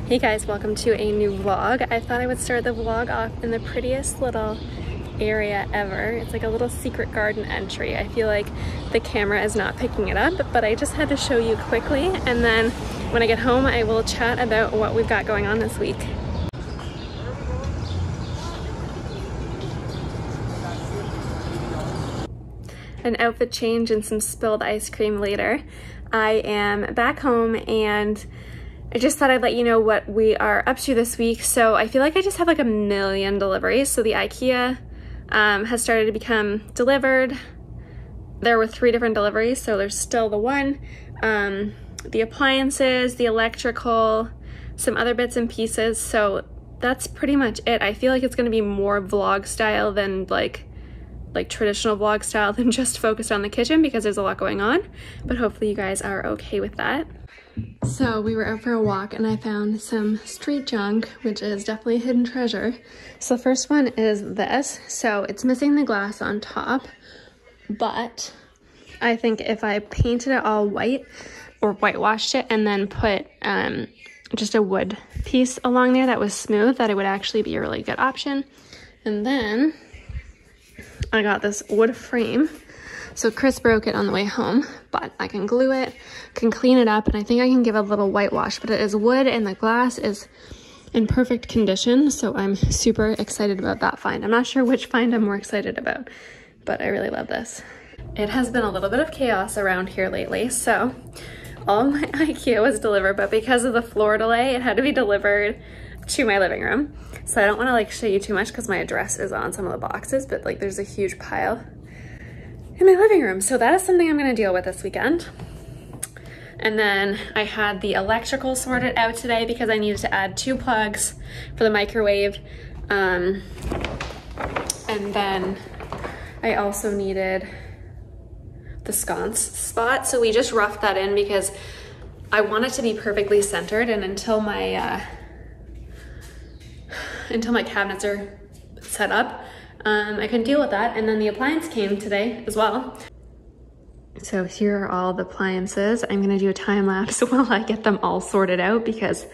Hey guys, welcome to a new vlog. I thought I would start the vlog off in the prettiest little area ever. It's like a little secret garden entry. I feel like the camera is not picking it up, but I just had to show you quickly, and then when I get home I will chat about what we've got going on this week. An outfit change and some spilled ice cream later. I am back home and I just thought I'd let you know what we are up to this week. So I feel like I just have like a million deliveries. So the IKEA has started to become delivered. There were 3 different deliveries, so there's still the one. The appliances, the electrical, some other bits and pieces. So that's pretty much it. I feel like it's gonna be more vlog style than like traditional vlog style than just focused on the kitchen because there's a lot going on, but hopefully you guys are okay with that. So we were out for a walk and I found some street junk, which is definitely a hidden treasure. So the first one is this. So it's missing the glass on top, but I think if I painted it all white or whitewashed it and then put just a wood piece along there that was smooth, that it would actually be a really good option. And then I got this wood frame. So Chris broke it on the way home, but I can glue it, can clean it up, and I think I can give a little whitewash, but it is wood and the glass is in perfect condition. So I'm super excited about that find. I'm not sure which find I'm more excited about, but I really love this. It has been a little bit of chaos around here lately. So all my IKEA was delivered, but because of the floor delay, it had to be delivered to my living room. So I don't want to like show you too much because my address is on some of the boxes, but like there's a huge pile in my living room. So that is something I'm going to deal with this weekend. And then I had the electrical sorted out today because I needed to add 2 plugs for the microwave. And then I also needed the sconce spot. So we just roughed that in because I want it to be perfectly centered, and until my cabinets are set up, I couldn't deal with that. And then the appliance came today as well. So here are all the appliances. I'm gonna do a time lapse while I get them all sorted out because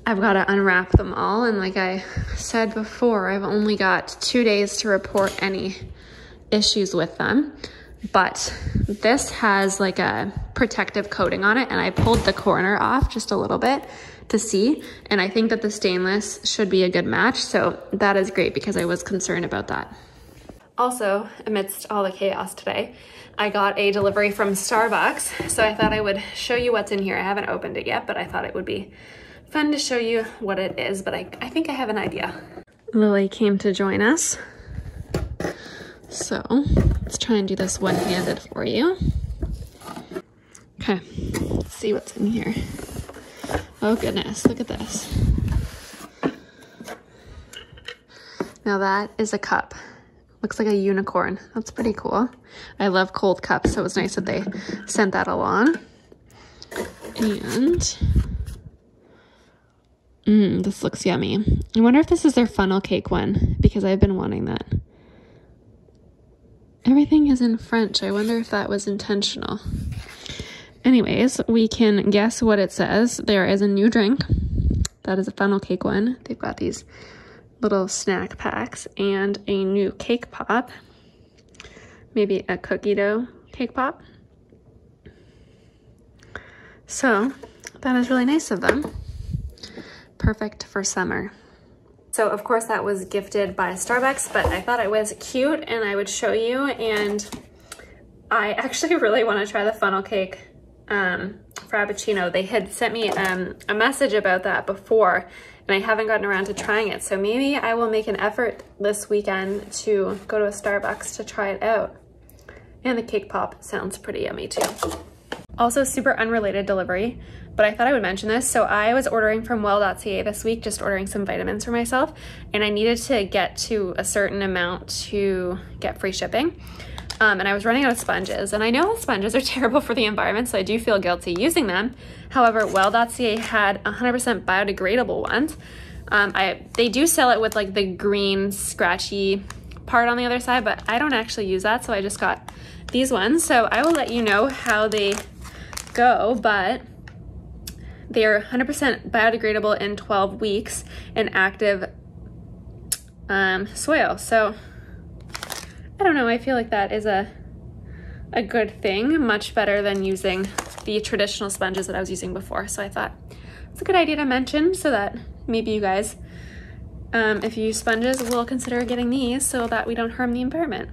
I've got to unwrap them all. And like I said before, I've only got 2 days to report any issues with them. But this has like a protective coating on it, and I pulled the corner off just a little bit to see, and I think that the stainless should be a good match. So that is great because I was concerned about that. Also, amidst all the chaos today, I got a delivery from Starbucks. So I thought I would show you what's in here. I haven't opened it yet, but I thought it would be fun to show you what it is, but I think I have an idea. Lily came to join us. So let's try and do this one-handed for you. Okay, let's see what's in here. Oh goodness, look at this. Now that is a cup. Looks like a unicorn. That's pretty cool. I love cold cups, so it was nice that they sent that along. And this looks yummy. I wonder if this is their funnel cake one, because I've been wanting that. Everything is in French. I wonder if that was intentional. Anyways, we can guess what it says. There is a new drink. That is a funnel cake one. They've got these little snack packs and a new cake pop. Maybe a cookie dough cake pop. So that is really nice of them. Perfect for summer. So of course that was gifted by Starbucks, but I thought it was cute and I would show you. And I actually really want to try the funnel cake frappuccino. They had sent me a message about that before, and I haven't gotten around to trying it. So maybe I will make an effort this weekend to go to a Starbucks to try it out. And the cake pop sounds pretty yummy too. Also, super unrelated delivery, but I thought I would mention this. So I was ordering from well.ca this week, just ordering some vitamins for myself, and I needed to get to a certain amount to get free shipping. And I was running out of sponges, and I know sponges are terrible for the environment, so I do feel guilty using them. However, well.ca had 100% biodegradable ones. They do sell it with like the green scratchy part on the other side, but I don't actually use that, so I just got these ones. So I will let you know how they go, but They are 100% biodegradable in 12 weeks in active soil. So I don't know, I feel like that is a good thing, much better than using the traditional sponges that I was using before. So I thought it's a good idea to mention so that maybe you guys, if you use sponges, will consider getting these so that we don't harm the environment.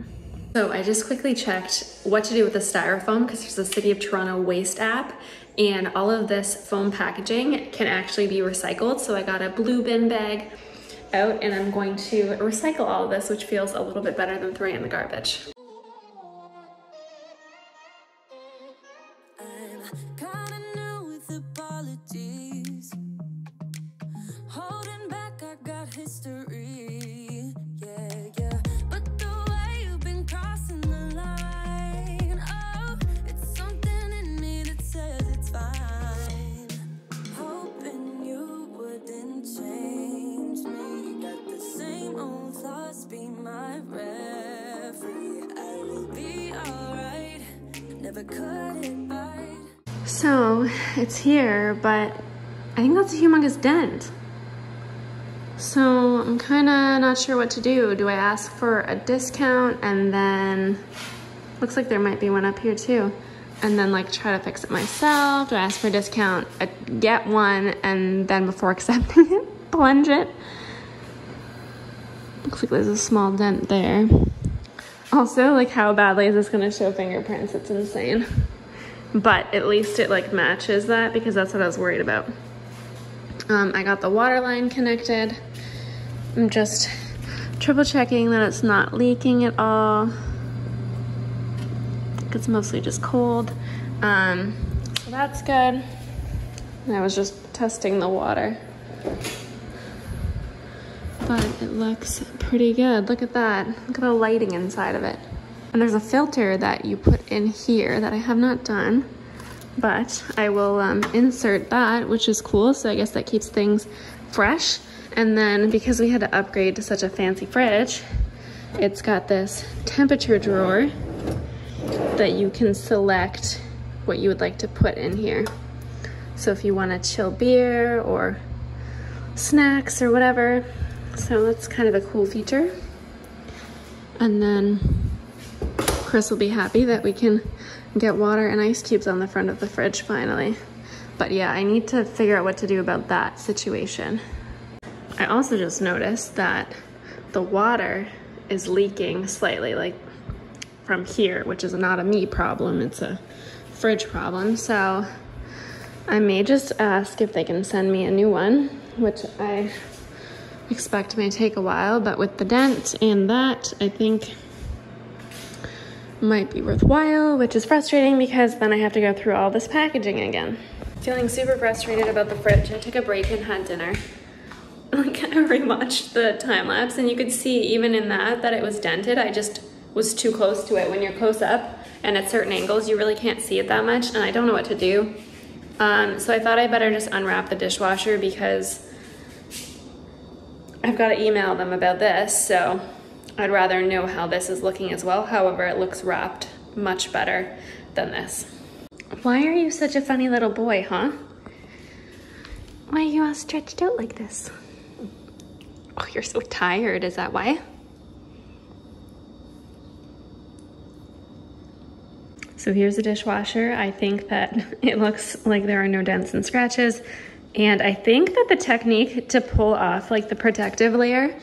So I just quickly checked what to do with the styrofoam because there's a City of Toronto waste app, and all of this foam packaging can actually be recycled. So I got a blue bin bag out and I'm going to recycle all of this, which feels a little bit better than throwing it in the garbage. So it's here, but I think that's a humongous dent. So I'm kind of not sure what to do. Do I ask for a discount and then, looks like there might be one up here too, and then like try to fix it myself? Do I ask for a discount, get one, and then before accepting it, plunge it? Looks like there's a small dent there. Also, like, how badly is this gonna show fingerprints? It's insane. But at least it like matches that, because that's what I was worried about. I got the water line connected. I'm just triple checking that it's not leaking at all. I think it's mostly just cold. So that's good. And I was just testing the water. But it looks pretty good. Look at that. Look at the lighting inside of it. And there's a filter that you put in here that I have not done, but I will insert that, which is cool. So I guess that keeps things fresh. And then because we had to upgrade to such a fancy fridge, it's got this temperature drawer that you can select what you would like to put in here. So if you want to chill beer or snacks or whatever. So that's kind of a cool feature. And then Chris will be happy that we can get water and ice cubes on the front of the fridge finally. But yeah, I need to figure out what to do about that situation. I also just noticed that the water is leaking slightly, like from here, which is not a me problem, it's a fridge problem. So I may just ask if they can send me a new one, which I expect may take a while, but with the dent and that, I think might be worthwhile, which is frustrating because then I have to go through all this packaging again. Feeling super frustrated about the fridge. I took a break and had dinner. I rewatched the time lapse and you could see even in that it was dented. I just was too close to it. When you're close up and at certain angles, you really can't see it that much, and I don't know what to do. So I thought I better just unwrap the dishwasher because I've got to email them about this, so I'd rather know how this is looking as well. However, it looks wrapped much better than this. Why are you such a funny little boy, huh? Why are you all stretched out like this? Oh, you're so tired, is that why? So here's the dishwasher. I think that it looks like there are no dents and scratches. And I think that the technique to pull off like the protective layer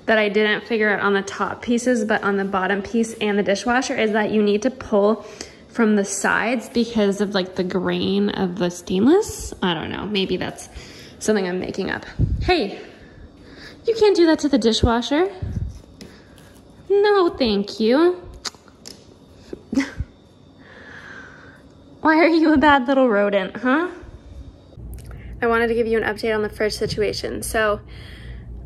that I didn't figure out on the top pieces, but on the bottom piece and the dishwasher, is that you need to pull from the sides because of like the grain of the stainless. I don't know, maybe that's something I'm making up. Hey, you can't do that to the dishwasher. No, thank you. Why are you a bad little rodent, huh? I wanted to give you an update on the fridge situation. So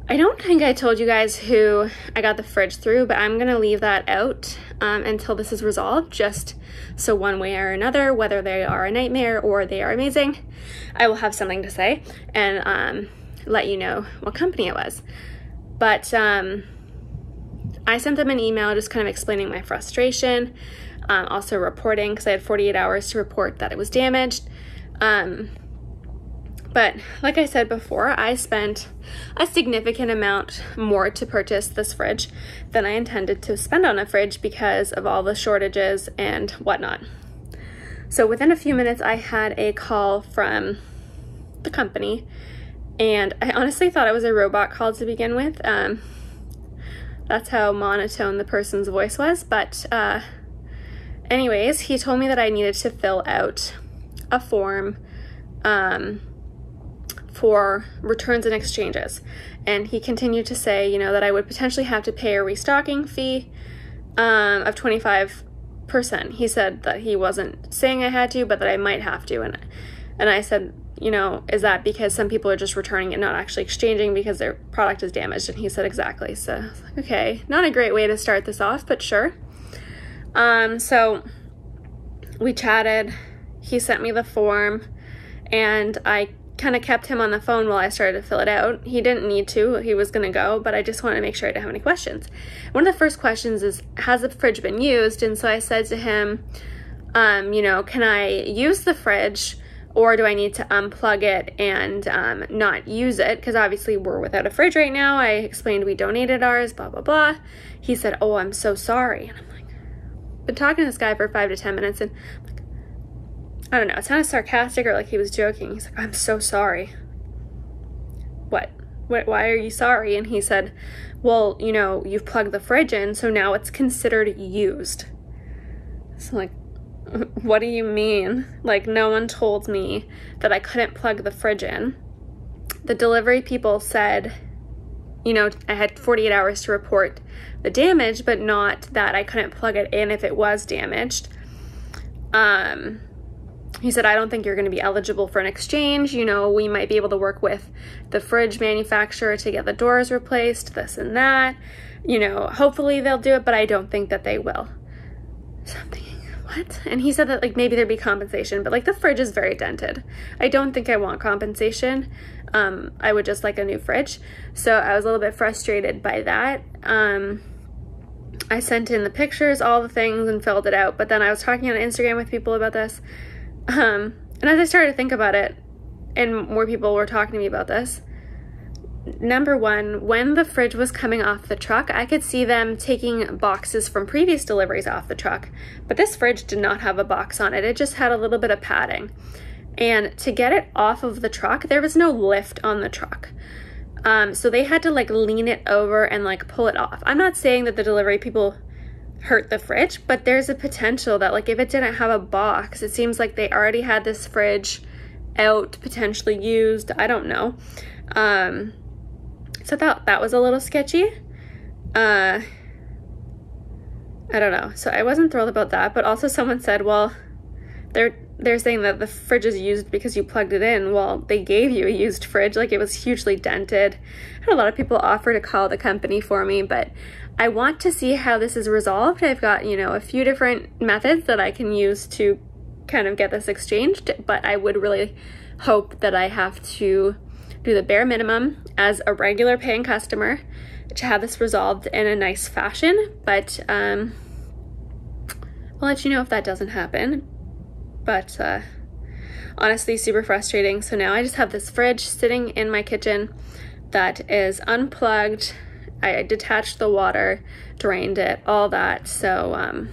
I don't think I told you guys who I got the fridge through, but I'm gonna leave that out until this is resolved, just so one way or another, whether they are a nightmare or they are amazing, I will have something to say and let you know what company it was. But I sent them an email just kind of explaining my frustration, also reporting, because I had 48 hours to report that it was damaged. But like I said before, I spent a significant amount more to purchase this fridge than I intended to spend on a fridge because of all the shortages and whatnot. So within a few minutes, I had a call from the company, and I honestly thought it was a robot call to begin with. That's how monotone the person's voice was. But anyways, he told me that I needed to fill out a form for returns and exchanges. And he continued to say, you know, that I would potentially have to pay a restocking fee of 25%. He said that he wasn't saying I had to, but that I might have to. And I said, you know, is that because some people are just returning it, not actually exchanging because their product is damaged? And he said exactly. So I was like, okay, not a great way to start this off, but sure. So we chatted, he sent me the form, and I kind of kept him on the phone while I started to fill it out. He didn't need to, he was gonna go, but I just wanted to make sure I didn't have any questions. One of the first questions is, has the fridge been used? And so I said to him, you know, can I use the fridge, or do I need to unplug it and not use it? Because obviously we're without a fridge right now. I explained we donated ours, blah, blah, blah. He said, oh, I'm so sorry. And I'm like, been talking to this guy for 5 to 10 minutes, and I don't know, it sounded sarcastic or like he was joking. He's like, I'm so sorry. What? Why are you sorry? And he said, well, you know, you've plugged the fridge in, so now it's considered used. So like, what do you mean? Like, no one told me that I couldn't plug the fridge in. The delivery people said, you know, I had 48 hours to report the damage, but not that I couldn't plug it in if it was damaged. He said, I don't think you're going to be eligible for an exchange. You know, we might be able to work with the fridge manufacturer to get the doors replaced, this and that. You know, hopefully they'll do it, but I don't think that they will. So I'm thinking, what? And he said that like maybe there'd be compensation, but like the fridge is very dented. I don't think I want compensation. I would just like a new fridge. So I was a little bit frustrated by that. I sent in the pictures, all the things, and filled it out. But then I was talking on Instagram with people about this. And as I started to think about it, and more people were talking to me about this, number one, when the fridge was coming off the truck, I could see them taking boxes from previous deliveries off the truck. But this fridge did not have a box on it. It just had a little bit of padding. And to get it off of the truck, there was no lift on the truck. So they had to like lean it over and like pull it off. I'm not saying that the delivery people hurt the fridge, but there's a potential that like if it didn't have a box, it seems like they already had this fridge out, potentially used, I don't know. So that was a little sketchy. I don't know. So I wasn't thrilled about that, but also someone said, well, they're saying that the fridge is used because you plugged it in. Well, they gave you a used fridge, like it was hugely dented. I had a lot of people offer to call the company for me, but I want to see how this is resolved. I've got, you know, a few different methods that I can use to kind of get this exchanged, but I would really hope that I have to do the bare minimum as a regular paying customer to have this resolved in a nice fashion. But I'll let you know if that doesn't happen. But honestly, super frustrating. So now I just have this fridge sitting in my kitchen that is unplugged. I detached the water, drained it, all that. So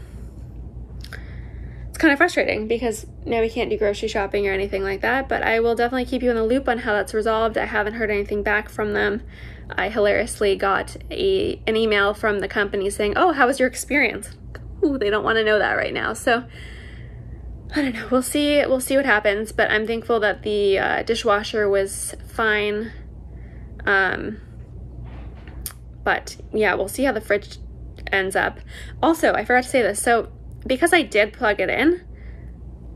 it's kind of frustrating because now we can't do grocery shopping or anything like that, but I will definitely keep you in the loop on how that's resolved. I haven't heard anything back from them. I hilariously got an email from the company saying, oh, how was your experience? Ooh, they don't want to know that right now. So I don't know, we'll see what happens, but I'm thankful that the dishwasher was fine. But yeah, we'll see how the fridge ends up. Also, I forgot to say this. So because I did plug it in,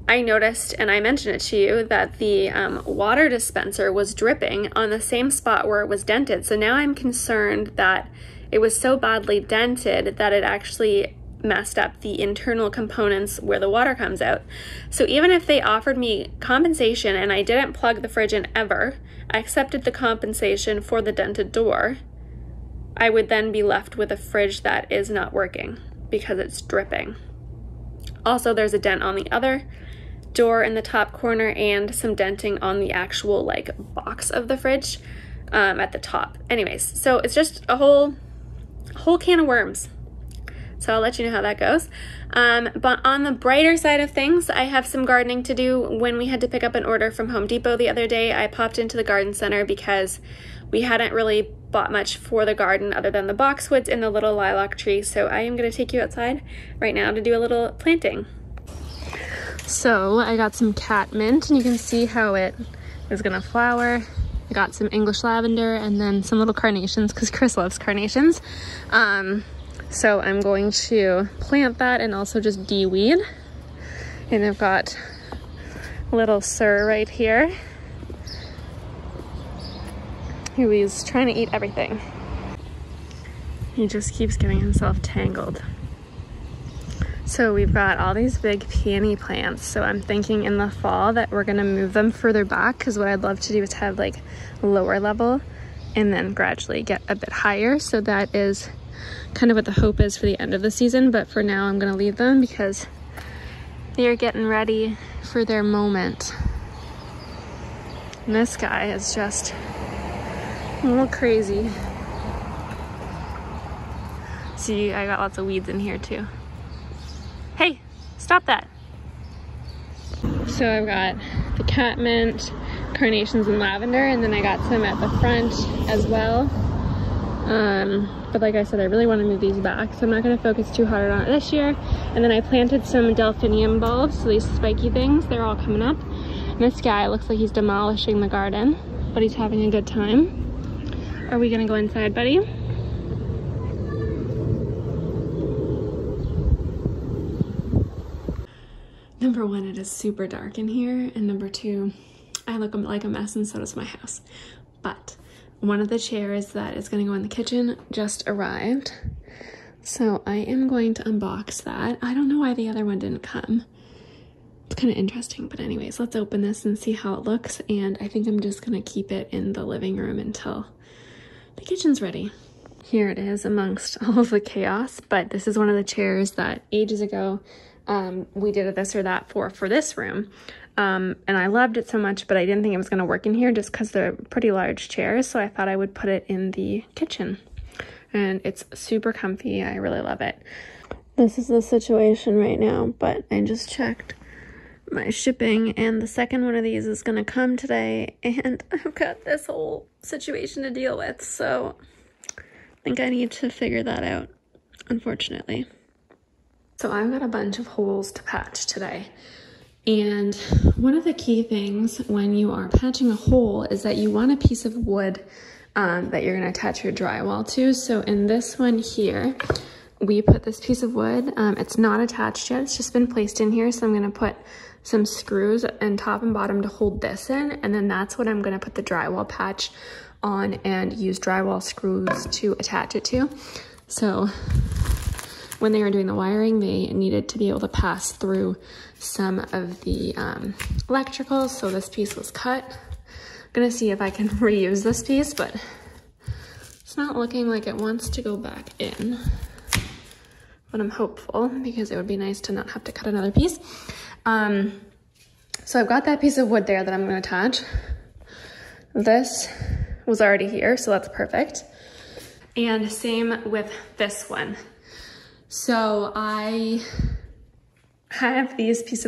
I noticed, and I mentioned it to you, that the water dispenser was dripping on the same spot where it was dented. So now I'm concerned that it was so badly dented that it actually messed up the internal components where the water comes out. So even if they offered me compensation and I didn't plug the fridge in ever, I accepted the compensation for the dented door, I would then be left with a fridge that is not working because it's dripping. Also, there's a dent on the other door in the top corner and some denting on the actual like box of the fridge at the top. Anyways, so it's just a whole can of worms. So I'll let you know how that goes. But on the brighter side of things, I have some gardening to do. When we had to pick up an order from Home Depot the other day, I popped into the garden center because we hadn't really bought much for the garden other than the boxwoods and the little lilac tree. So I am gonna take you outside right now to do a little planting. So I got some catmint, and you can see how it is gonna flower. I got some English lavender and then some little carnations because Chris loves carnations. So I'm going to plant that and also just de-weed. And I've got little Sir right here, who is trying to eat everything. He just keeps getting himself tangled. So we've got all these big peony plants. So I'm thinking in the fall that we're gonna move them further back, because what I'd love to do is have like lower level and then gradually get a bit higher. So that is kind of what the hope is for the end of the season. But for now, I'm gonna leave them because they're getting ready for their moment. And this guy is just a little crazy. See, I got lots of weeds in here too. Hey, stop that. So I've got the catmint, carnations, and lavender, and then I got some at the front as well. But like I said, I really want to move these back, so I'm not going to focus too hard on it this year. And then I planted some delphinium bulbs, so these spiky things, they're all coming up. And this guy looks like he's demolishing the garden, but he's having a good time. Are we going to go inside, buddy? Number one, it is super dark in here, and number two, I look like a mess, and so does my house. But one of the chairs that is going to go in the kitchen just arrived, so I am going to unbox that. I don't know why the other one didn't come. It's kind of interesting, but anyways, let's open this and see how it looks. And I think I'm just going to keep it in the living room until the kitchen's ready. Here it is amongst all of the chaos, but this is one of the chairs that ages ago we did a this or that for this room. And I loved it so much, but I didn't think it was going to work in here just because they're pretty large chairs. So I thought I would put it in the kitchen, and it's super comfy. I really love it. This is the situation right now, but I just checked my shipping, and the second one of these is going to come today, and I've got this whole situation to deal with. So I think I need to figure that out, unfortunately. So I've got a bunch of holes to patch today. And one of the key things when you are patching a hole is that you want a piece of wood that you're gonna attach your drywall to. So in this one here, we put this piece of wood. It's not attached yet, it's just been placed in here. So I'm gonna put some screws and top and bottom to hold this in. And then that's what I'm gonna put the drywall patch on and use drywall screws to attach it to. So when they were doing the wiring, they needed to be able to pass through some of the electricals, so this piece was cut. I'm gonna see if I can reuse this piece, but it's not looking like it wants to go back in. But I'm hopeful, because it would be nice to not have to cut another piece. So I've got that piece of wood there that I'm gonna attach. This was already here, so that's perfect. And same with this one. So I have these pieces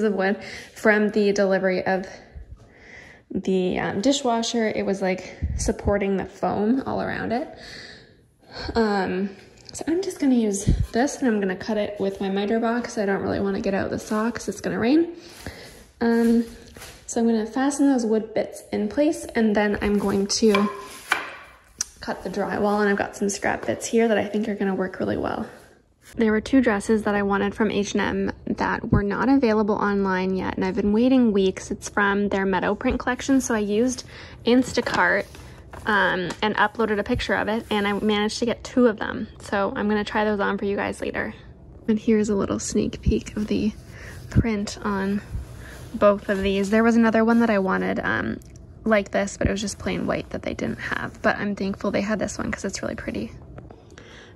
of wood from the delivery of the dishwasher. It was like supporting the foam all around it. So I'm just gonna use this, and I'm gonna cut it with my miter box. I don't really want to get out the saw because it's gonna rain. So I'm gonna fasten those wood bits in place, and then I'm going to cut the drywall, and I've got some scrap bits here that I think are gonna work really well. There were two dresses that I wanted from H&M that were not available online yet, and I've been waiting weeks. It's from their Meadow print collection, so I used Instacart and uploaded a picture of it, and I managed to get 2 of them. So I'm gonna try those on for you guys later. And here's a little sneak peek of the print on both of these. There was another one that I wanted like this, but it was just plain white that they didn't have, but I'm thankful they had this one because it's really pretty.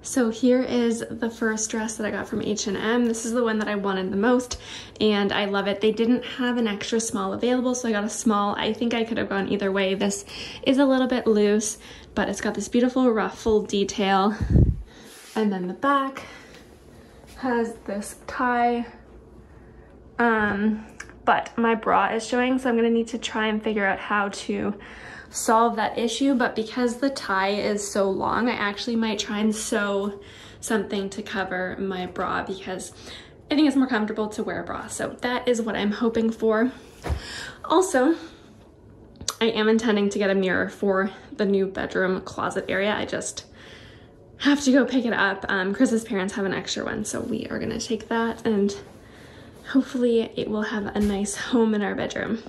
So here is the first dress that I got from H&M. This is the one that I wanted the most, and I love it. They didn't have an extra small available, so I got a small. I think I could have gone either way. This is a little bit loose, but it's got this beautiful ruffle detail. And then the back has this tie. But my bra is showing, so I'm gonna need to try and figure out how to solve that issue. But because the tie is so long, I actually might try and sew something to cover my bra, because I think it's more comfortable to wear a bra. So that is what I'm hoping for. Also, I am intending to get a mirror for the new bedroom closet area. I just have to go pick it up. Chris's parents have an extra one, so we are gonna take that, and hopefully it will have a nice home in our bedroom.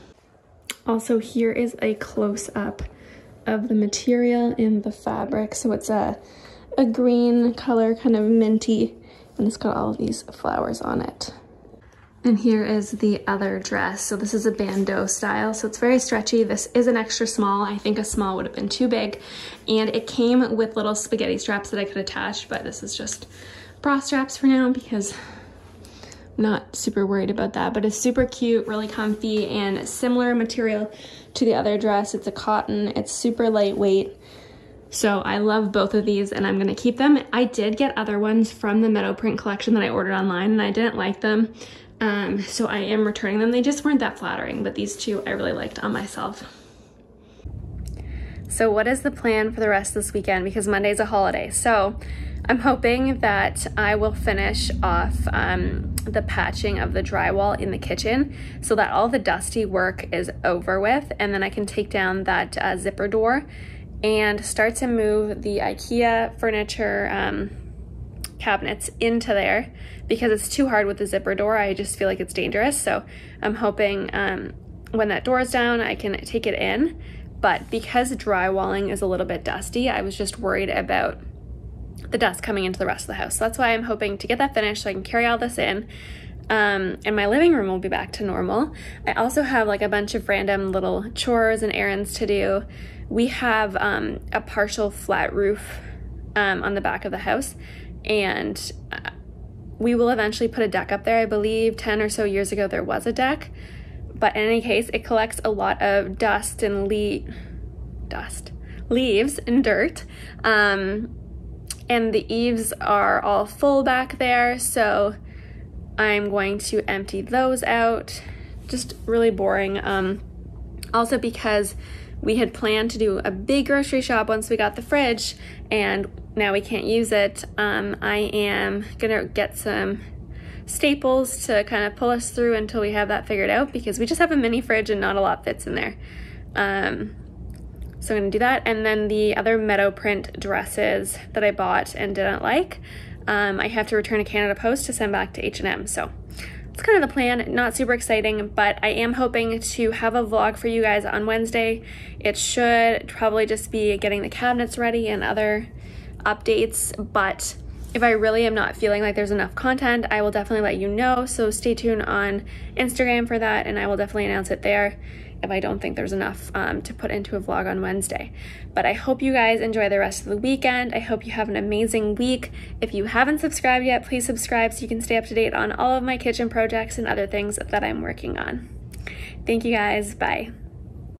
Also, here is a close-up of the material in the fabric. So it's a green color, kind of minty, and it's got all of these flowers on it. And here is the other dress. So this is a bandeau style, so it's very stretchy. This is an extra small. I think a small would have been too big. And it came with little spaghetti straps that I could attach, but this is just bra straps for now because not super worried about that. But it's super cute, really comfy, and similar material to the other dress. It's a cotton, it's super lightweight. So I love both of these, and I'm gonna keep them. I did get other ones from the Meadow print collection that I ordered online, and I didn't like them. So I am returning them. They just weren't that flattering, but these two I really liked on myself. So what is the plan for the rest of this weekend? Because Monday's a holiday. So I'm hoping that I will finish off the patching of the drywall in the kitchen so that all the dusty work is over with, and then I can take down that zipper door and start to move the IKEA furniture cabinets into there, because it's too hard with the zipper door. I just feel like it's dangerous. So I'm hoping when that door is down, I can take it in. But because drywalling is a little bit dusty, I was just worried about the dust coming into the rest of the house. So that's why I'm hoping to get that finished so I can carry all this in. And my living room will be back to normal. I also have like a bunch of random little chores and errands to do. We have a partial flat roof on the back of the house, and we will eventually put a deck up there. I believe 10 or so years ago there was a deck, but in any case, it collects a lot of dust and leaves and dirt. And the eaves are all full back there, so I'm going to empty those out. Just really boring. Also because we had planned to do a big grocery shop once we got the fridge, and now we can't use it. I am gonna get some staples to kind of pull us through until we have that figured out, because we just have a mini fridge and not a lot fits in there. So I'm gonna do that. And then the other Meadow print dresses that I bought and didn't like, I have to return to Canada Post to send back to H&M. So it's kind of the plan. Not super exciting, but I am hoping to have a vlog for you guys on Wednesday. It should probably just be getting the cabinets ready and other updates, but if I really am not feeling like there's enough content, I will definitely let you know. So stay tuned on Instagram for that, and I will definitely announce it there if I don't think there's enough to put into a vlog on Wednesday. But I hope you guys enjoy the rest of the weekend. I hope you have an amazing week. If you haven't subscribed yet, please subscribe so you can stay up to date on all of my kitchen projects and other things that I'm working on. Thank you guys. Bye.